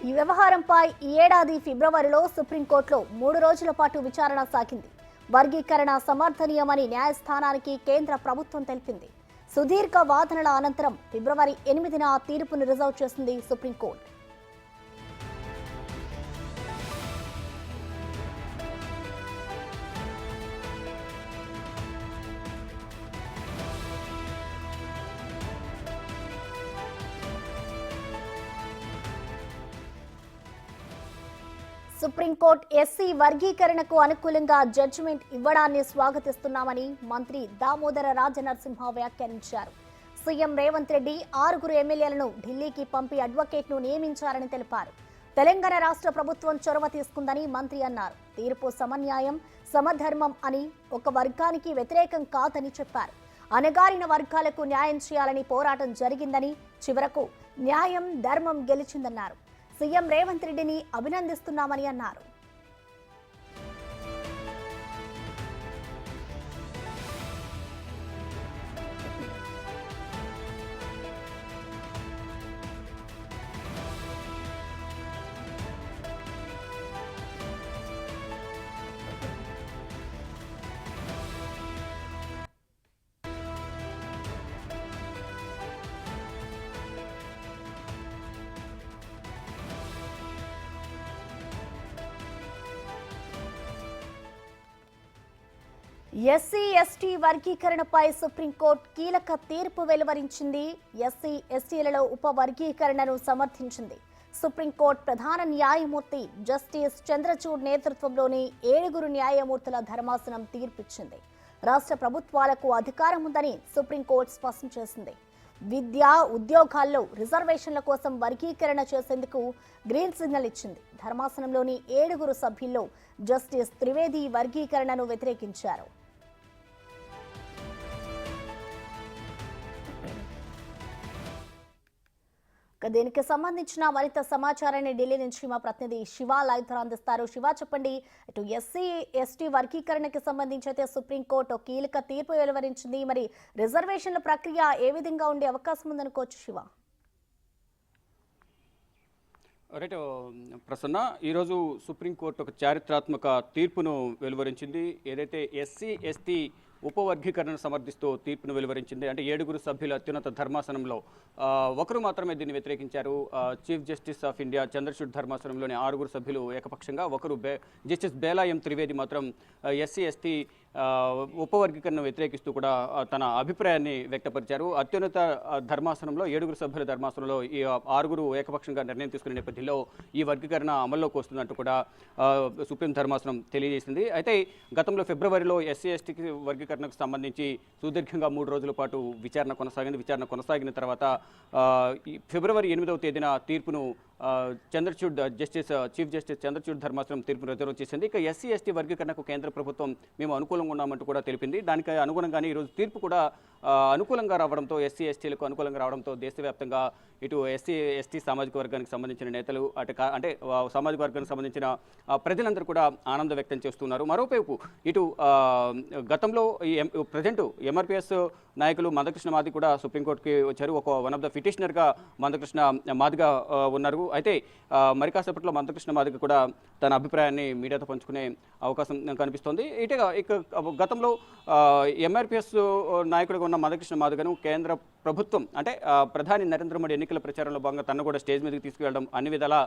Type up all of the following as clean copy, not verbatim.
ఈ వ్యవహారంపై ఈ ఏడాది ఫిబ్రవరిలో సుప్రీంకోర్టులో 3 రోజుల పాటు విచారణ సాగింది. వర్గీకరణ సమర్థనీయమని న్యాయస్థానానికి కేంద్ర ప్రభుత్వం తెలిపింది. సుదీర్ఘ వాదనల అనంతరం ఫిబ్రవరి 8న ఆ తీర్పును రిజర్వ్ చేసింది సుప్రీంకోర్టు. సుప్రీంకోర్టు ఎస్సీ వర్గీకరణకు అనుకూలంగా జడ్జిమెంట్ ఇవ్వడాన్ని స్వాగతిస్తున్నామని మంత్రి దామోదర రాజనరసింహ వ్యాఖ్యానించారు. సీఎం రేవంత్ రెడ్డి 6 ఎమ్మెల్యేలను ఢిల్లీకి పంపి అడ్వకేట్ను నియమించారని తెలిపారు. తెలంగాణ రాష్ట్ర ప్రభుత్వం చొరవ తీసుకుందని మంత్రి అన్నారు. తీర్పు సమన్యాయం, సమధర్మం అని ఒక వర్గానికి వ్యతిరేకం కాదని చెప్పారు. అణగారిన వర్గాలకు న్యాయం చేయాలని పోరాటం జరిగిందని, చివరకు న్యాయం, ధర్మం గెలిచిందన్నారు. సీఎం రేవంత్ రెడ్డిని అభినందిస్తున్నామని అన్నారు. ఎస్సీ ఎస్టీ వర్గీకరణపై సుప్రీంకోర్టు కీలక తీర్పు వెలువరించింది. ఎస్సీ ఎస్టీలలో ఉపవర్గీకరణను సమర్థించింది. సుప్రీంకోర్టు ప్రధాన న్యాయమూర్తి జస్టిస్ చంద్రచూడ్ నేతృత్వంలోని 7 న్యాయమూర్తుల ధర్మాసనం తీర్పిచ్చింది. రాష్ట్ర ప్రభుత్వాలకు అధికారం ఉందని సుప్రీంకోర్టు స్పష్టం చేసింది. విద్య, ఉద్యోగాల్లో రిజర్వేషన్ల కోసం వర్గీకరణ చేసేందుకు గ్రీన్ సిగ్నల్ ఇచ్చింది. ధర్మాసనంలోని 7 సభ్యుల్లో జస్టిస్ త్రివేది వర్గీకరణను వ్యతిరేకించారు. దీనికి సంబంధించిన మరింత సమాచారాన్ని ఢిల్లీ నుంచి మా ప్రతినిధి శివ లైవ్ ద్వారా అందిస్తారు. శివ, చెప్పండి, ఇటు ఎస్సీ ఎస్టీ వర్గీకరణకి సంబంధించి అయితే సుప్రీంకోర్టు కీలక తీర్పు వెలువరించింది. మరి రిజర్వేషన్ల ప్రక్రియ ఏ విధంగా ఉండే అవకాశం ఉందనుకోవచ్చు శివ? రైట్ ప్రసన్న, ఈరోజు సుప్రీంకోర్టు ఒక చారిత్రాత్మక తీర్పును వెలువరించింది. ఏదైతే ఎస్సీ ఎస్టీ ఉపవర్గీకరణను సమర్థిస్తూ తీర్పును వెలువరించింది. అంటే 7 సభ్యుల అత్యున్నత ధర్మాసనంలో ఒకరు మాత్రమే దీన్ని వ్యతిరేకించారు. Chief justice of India Chandrachud ధర్మాసనంలోని 6 సభ్యులు ఏకపక్షంగా, ఒకరు జస్టిస్ బేలా ఎం త్రివేది మాత్రం ఎస్సీ ఎస్టీ ఉపవర్గీకరణను వ్యతిరేకిస్తూ కూడా తన అభిప్రాయాన్ని వ్యక్తపరిచారు. అత్యున్నత ధర్మాసనంలో 7 సభ్యుల ధర్మాసనంలో ఈ 6 ఏకపక్షంగా నిర్ణయం తీసుకునే నేపథ్యంలో ఈ వర్గీకరణ అమల్లోకి వస్తున్నట్టు కూడా సుప్రీం ధర్మాసనం తెలియజేసింది. అయితే గతంలో ఫిబ్రవరిలో ఎస్సీ ఎస్టీకి వర్గీకరణకు సంబంధించి సుదీర్ఘంగా 3 రోజుల పాటు విచారణ కొనసాగింది. విచారణ కొనసాగిన తర్వాత ఫిబ్రవరి 8వ తేదీన తీర్పును చీఫ్ జస్టిస్ చంద్రచూడ్ ధర్మాసనం తీర్పును రిజర్వ్ చేసింది. ఇక ఎస్సీ ఎస్టీ వర్గీకరణకు కేంద్ర ప్రభుత్వం మేము అనుకూలంగా ఉన్నామంటూ కూడా తెలిపింది. దానికి అనుగుణంగానే ఈరోజు తీర్పు కూడా అనుకూలంగా రావడంతో, ఎస్సీ ఎస్టీలకు అనుకూలంగా రావడంతో దేశవ్యాప్తంగా ఇటు ఎస్సీ ఎస్టీ సామాజిక వర్గానికి సంబంధించిన నేతలు, అంటే సామాజిక వర్గానికి సంబంధించిన ప్రజలందరూ కూడా ఆనందం వ్యక్తం చేస్తున్నారు. మరోవైపు ఇటు గతంలో ప్రజెంట్ ఎంఆర్పీఎస్ నాయకులు మందకృష్ణ మాదిగ కూడా సుప్రీంకోర్టుకి వచ్చారు. వన్ ఆఫ్ ద పిటిషనర్గా మందకృష్ణ మాదిగ ఉన్నారు. అయితే మరి కాసేపట్లో మందకృష్ణ మాదిగ కూడా తన అభిప్రాయాన్ని మీడియాతో పంచుకునే అవకాశం కనిపిస్తోంది. ఇక గతంలో ఎంఆర్పీఎస్ నాయకుడిగా ఉన్న మందకృష్ణ మాదిగను కేంద్ర ప్రభుత్వం, అంటే ప్రధాని నరేంద్ర మోడీ ఎన్నికల ప్రచారంలో భాగంగా తను కూడా స్టేజ్ మీదకి తీసుకువెళ్ళడం, అన్ని విధాలా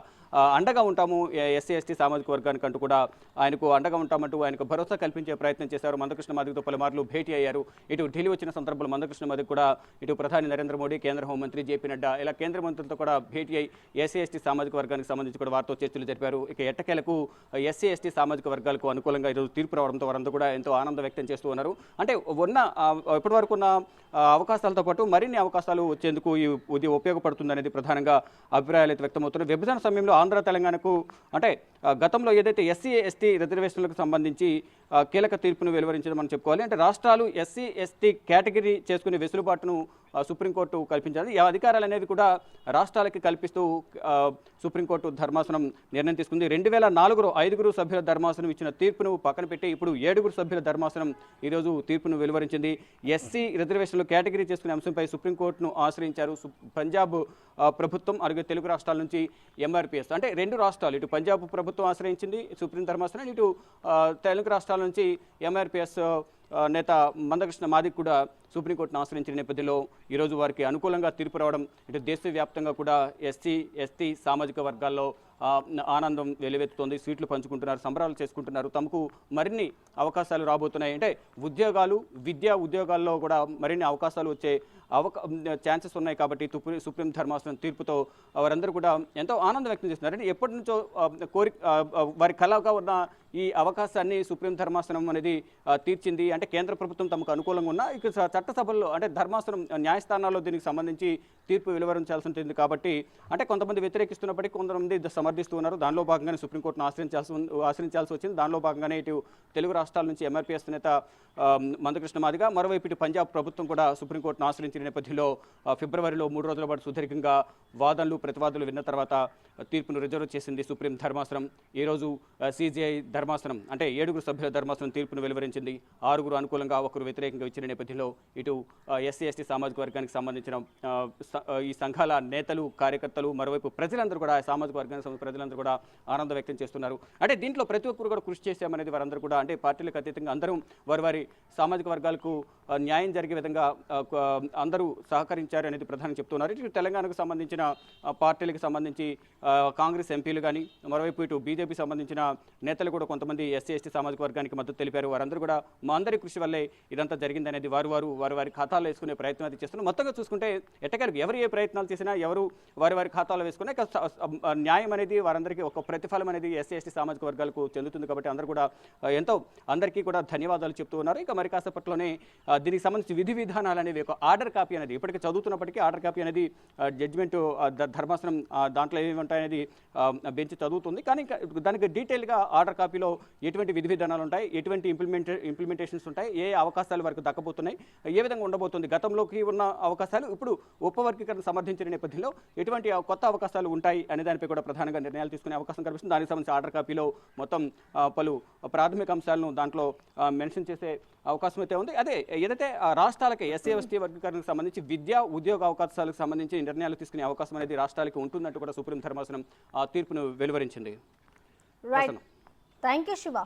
అండగా ఉంటాము ఎస్సీ ఎస్టీ సామాజిక వర్గానికి అంటూ కూడా ఆయనకు అండగా ఉంటామంటూ ఆయనకు భరోసా కల్పించే ప్రయత్నం చేశారు. మందకృష్ణ మాదిగతో పలుమార్లు భేటీ అయ్యారు. ఇటు ఢిల్లీ వచ్చిన సందర్భంలో మందకృష్ణ మాదిగ కూడా ఇటు ప్రధాని నరేంద్ర మోడీ, కేంద్ర హోంమంత్రి జేపీ నడ్డా ఇలా కేంద్ర మంత్రులతో కూడా భేటీ అయ్యి ఎస్సీ ఎస్టీ సామాజిక వర్గానికి సంబంధించి కూడా వారితో చర్చలు జరిపారు. ఇక ఎట్టకేలకు ఎస్సీ ఎస్టీ సామాజిక వర్గాలకు అనుకూలంగా ఈరోజు తీర్పు రావడంతో వారందరూ కూడా ఎంతో ఆనందం వ్యక్తం చేస్తూ ఉన్నారు. అంటే ఇప్పటి వరకు ఉన్న అవకాశాలతో పాటు మరిన్ని అవకాశాలు వచ్చేందుకు ఇది ఉపయోగపడుతుందనేది ప్రధానంగా అభిప్రాయాలు అయితే వ్యక్తమవుతున్నాయి. విభజన సమయంలో ఆంధ్ర తెలంగాణకు, అంటే గతంలో ఏదైతే ఎస్సీ ఎస్టీ రిజర్వేషన్లకు సంబంధించి కీలక తీర్పును వెలువరించడం మనం చెప్పుకోవాలి. అంటే రాష్ట్రాలు ఎస్సీ ఎస్టీ కేటగిరీ చేసుకునే వెసులుబాటును సుప్రీంకోర్టు కల్పించారు. ఈ అధికారాలు అనేవి కూడా రాష్ట్రాలకి కల్పిస్తూ సుప్రీంకోర్టు ధర్మాసనం నిర్ణయం తీసుకుంది. 2004లో 5 సభ్యుల ధర్మాసనం ఇచ్చిన తీర్పును పక్కన పెట్టి ఇప్పుడు 7 సభ్యుల ధర్మాసనం ఈరోజు తీర్పును వెలువరించింది. ఎస్సీ రిజర్వేషన్లు కేటగిరీ చేసుకునే అంశంపై సుప్రీంకోర్టును ఆశ్రయించారు. పంజాబ్ ప్రభుత్వం అలాగే తెలుగు రాష్ట్రాల నుంచి ఎంఆర్పీఎస్ అంటే 2 రాష్ట్రాలు, ఇటు పంజాబ్ ప్రభుత్వం ఆశ్రయించింది సుప్రీం ధర్మాసనం, ఇటు తెలుగు రాష్ట్రాల నుంచి ఎంఆర్పీఎస్ నేత మందకృష్ణ మాదిక్ కూడా సుప్రీంకోర్టును ఆశ్రయించిన నేపథ్యంలో ఈరోజు వారికి అనుకూలంగా తీర్పు రావడం ఇటు దేశవ్యాప్తంగా కూడా ఎస్సీ ఎస్టీ సామాజిక వర్గాల్లో ఆనందం వెలువెత్తుతోంది. సీట్లు పంచుకుంటున్నారు, సంబరాలు చేసుకుంటున్నారు. తమకు మరిన్ని అవకాశాలు రాబోతున్నాయి. అంటే ఉద్యోగాలు, విద్యా ఉద్యోగాల్లో కూడా మరిన్ని అవకాశాలు వచ్చే ఛాన్సెస్ ఉన్నాయి. కాబట్టి సుప్రీం ధర్మాసనం తీర్పుతో వారందరూ కూడా ఎంతో ఆనందం వ్యక్తం చేస్తున్నారు. అంటే ఎప్పటి నుంచో వారి కలగా ఉన్న ఈ అవకాశాన్ని సుప్రీం ధర్మాసనం అనేది తీర్చింది. అంటే కేంద్ర ప్రభుత్వం తమకు అనుకూలంగా ఉన్న ఇక చట్టసభల్లో అంటే ధర్మాసనం న్యాయస్థానాల్లో దీనికి సంబంధించి తీర్పు వెలువరించాల్సి ఉంటుంది. కాబట్టి అంటే కొంతమంది వ్యతిరేకిస్తున్నప్పటికీ కొంతమంది సమర్థిస్తూ ఉన్నారు. దానిలో భాగంగానే సుప్రీంకోర్టును ఆశ్రయించాల్సి వచ్చింది. దానిలో భాగంగానే ఇటు తెలుగు రాష్ట్రాల నుంచి ఎంఆర్పీఎస్ నేత మందకృష్ణ మాదిగ, మరోవైపు ఇటు పంజాబ్ ప్రభుత్వం కూడా సుప్రీంకోర్టును ఆశ్రయించిన నేపథ్యంలో ఫిబ్రవరిలో 3 రోజుల పాటు సుదీర్ఘంగా వాదనలు ప్రతివాదనలు విన్న తర్వాత తీర్పును రిజర్వ్ చేసింది సుప్రీం ధర్మాసనం. ఈరోజు సిజిఐ ధర్మాసనం అంటే 7 సభ్యుల ధర్మాసనం తీర్పును వెలువరించింది. 6 అనుకూలంగా 1 వ్యతిరేకంగా ఇచ్చిన నేపథ్యంలో ఇటు ఎస్సీ ఎస్టీ సామాజిక వర్గానికి సంబంధించిన ఈ సంఘాల నేతలు, కార్యకర్తలు, మరోవైపు ప్రజలందరూ కూడా సామాజిక వర్గానికి సంబంధించిన ప్రజలందరూ కూడా ఆనందం వ్యక్తం చేస్తున్నారు. అంటే దీంట్లో ప్రతి ఒక్కరు కూడా కృషి చేశామనేది వారందరూ కూడా అంటే పార్టీలకు అతీతంగా అందరూ వారి సామాజిక వర్గాలకు న్యాయం జరిగే విధంగా అందరూ సహకరించారు అనేది ప్రధానంగా చెప్తున్నారు. ఇటు తెలంగాణకు సంబంధించిన పార్టీలకు సంబంధించి కాంగ్రెస్ ఎంపీలు కానీ, మరోవైపు ఇటు బీజేపీ సంబంధించిన నేతలు కూడా కొంతమంది ఎస్సీ ఎస్టీ సామాజిక వర్గానికి మద్దతు తెలిపారు. వారందరూ కూడా మా అందరి కృషి వల్లే ఇదంతా జరిగిందనేది వారి ఖాతాలో వేసుకునే ప్రయత్నం అయితే చేస్తున్నారు. మొత్తంగా చూసుకుంటే ఎట్టకేలకు ఎవరు ఏ ప్రయత్నాలు చేసినా, ఎవరు వారి ఖాతాలో వేసుకునే న్యాయం అనేది వారందరికీ ఒక ప్రతిఫలం అనేది ఎస్సీ ఎస్టీ సామాజిక వర్గాలకు చెందుతుంది. కాబట్టి అందరూ కూడా ఎంతో అందరికీ కూడా ధన్యవాదాలు చెప్తూ ఉన్నారు. ఇక మరి కాసేపట్లోనే దీనికి సంబంధించి విధి విధానాలు అనేవి ఒక ఆర్డర్ కాపీ అనేది ఇప్పటికీ చదువుతున్నప్పటికీ ఆర్డర్ కాపీ అనేది జడ్జిమెంట్ ధర్మాసనం దాంట్లో ఏమి ఉంటాయనేది బెంచ్ చదువుతుంది. కానీ దానికి డీటెయిల్గా ఆర్డర్ కాపీలో ఎటువంటి విధి విధానాలు ఉంటాయి, ఎటువంటి ఇంప్లిమెంటేషన్స్ ఉంటాయి, ఏ అవకాశాలు వరకు దక్కబోతున్నాయి, ఏ విధంగా ఉండబోతుంది, గతంలోకి ఉన్న అవకాశాలు ఇప్పుడు ఉపవర్గీకరణ సమర్థించిన నేపథ్యంలో ఎటువంటి కొత్త అవకాశాలు ఉంటాయి అనే దానిపై కూడా ప్రధానంగా నిర్ణయాలు తీసుకునే అవకాశం కనిపిస్తుంది. దానికి సంబంధించి ఆర్డర్ కాపీలో మొత్తం పలు ప్రాథమిక అంశాలను దాంట్లో మెన్షన్ చేసే అవకాశం అయితే ఉంది. అదే ఏదైతే రాష్ట్రాలకి ఎస్సీ ఎస్టీ వర్గీకరణకు సంబంధించి విద్యా ఉద్యోగ అవకాశాలకు సంబంధించి నిర్ణయాలు తీసుకునే అవకాశం అనేది రాష్ట్రాలకి ఉంటున్నట్టు కూడా సుప్రీం ధర్మాసనం తీర్పును వెలువరించింది. Right, thank you Shiva.